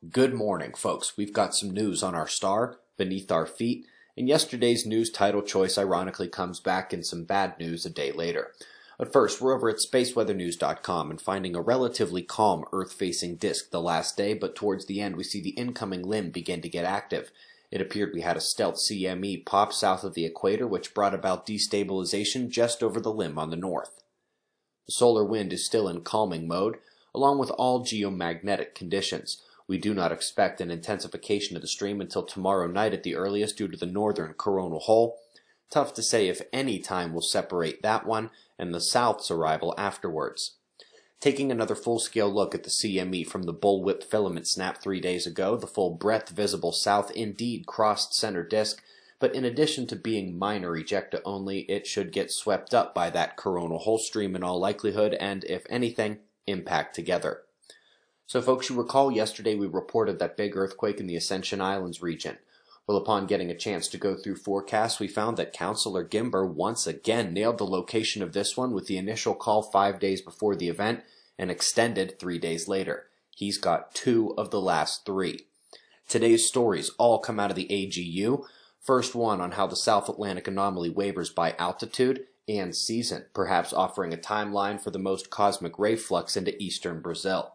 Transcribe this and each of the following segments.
Good morning, folks. We've got some news on our star, beneath our feet, and yesterday's news title choice ironically comes back in some bad news a day later. But first, we're over at spaceweathernews.com and finding a relatively calm Earth-facing disk the last day, but towards the end we see the incoming limb begin to get active. It appeared we had a stealth CME pop south of the equator, which brought about destabilization just over the limb on the north. The solar wind is still in calming mode, along with all geomagnetic conditions. We do not expect an intensification of the stream until tomorrow night at the earliest due to the northern coronal hole. Tough to say if any time will separate that one and the south's arrival afterwards. Taking another full-scale look at the CME from the bullwhip filament snap 3 days ago, the full breadth visible south indeed crossed center disk, but in addition to being minor ejecta only, it should get swept up by that coronal hole stream in all likelihood and, if anything, impact together. So folks, you recall yesterday we reported that big earthquake in the Ascension Islands region. Well, upon getting a chance to go through forecasts, we found that Councillor Gimber once again nailed the location of this one with the initial call 5 days before the event and extended 3 days later. He's got 2 of the last 3. Today's stories all come out of the AGU. First one on how the South Atlantic anomaly wavers by altitude and season, perhaps offering a timeline for the most cosmic ray flux into eastern Brazil.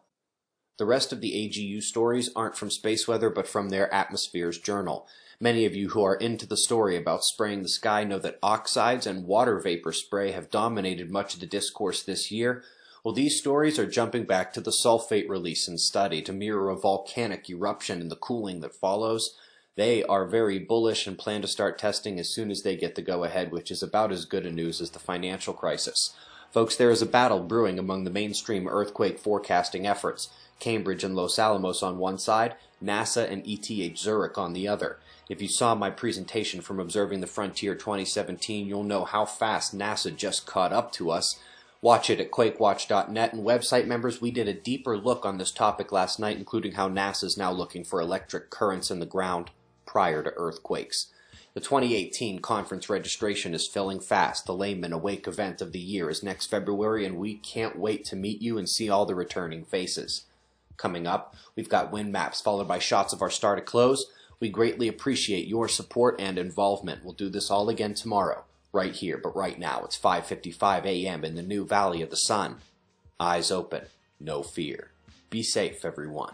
The rest of the AGU stories aren't from Space Weather, but from their Atmospheres journal. Many of you who are into the story about spraying the sky know that oxides and water vapor spray have dominated much of the discourse this year. Well, these stories are jumping back to the sulfate release and study to mirror a volcanic eruption and the cooling that follows. They are very bullish and plan to start testing as soon as they get the go-ahead, which is about as good a news as the financial crisis. Folks, there is a battle brewing among the mainstream earthquake forecasting efforts. Cambridge and Los Alamos on one side, NASA and ETH Zurich on the other. If you saw my presentation from Observing the Frontier 2017, you'll know how fast NASA just caught up to us. Watch it at quakewatch.net, and website members, we did a deeper look on this topic last night, including how NASA is now looking for electric currents in the ground prior to earthquakes. The 2018 conference registration is filling fast. The Layman Awake event of the year is next February, and we can't wait to meet you and see all the returning faces. Coming up, we've got wind maps followed by shots of our star to close. We greatly appreciate your support and involvement. We'll do this all again tomorrow, right here, but right now it's 5:55 a.m. in the new Valley of the Sun. Eyes open, no fear. Be safe, everyone.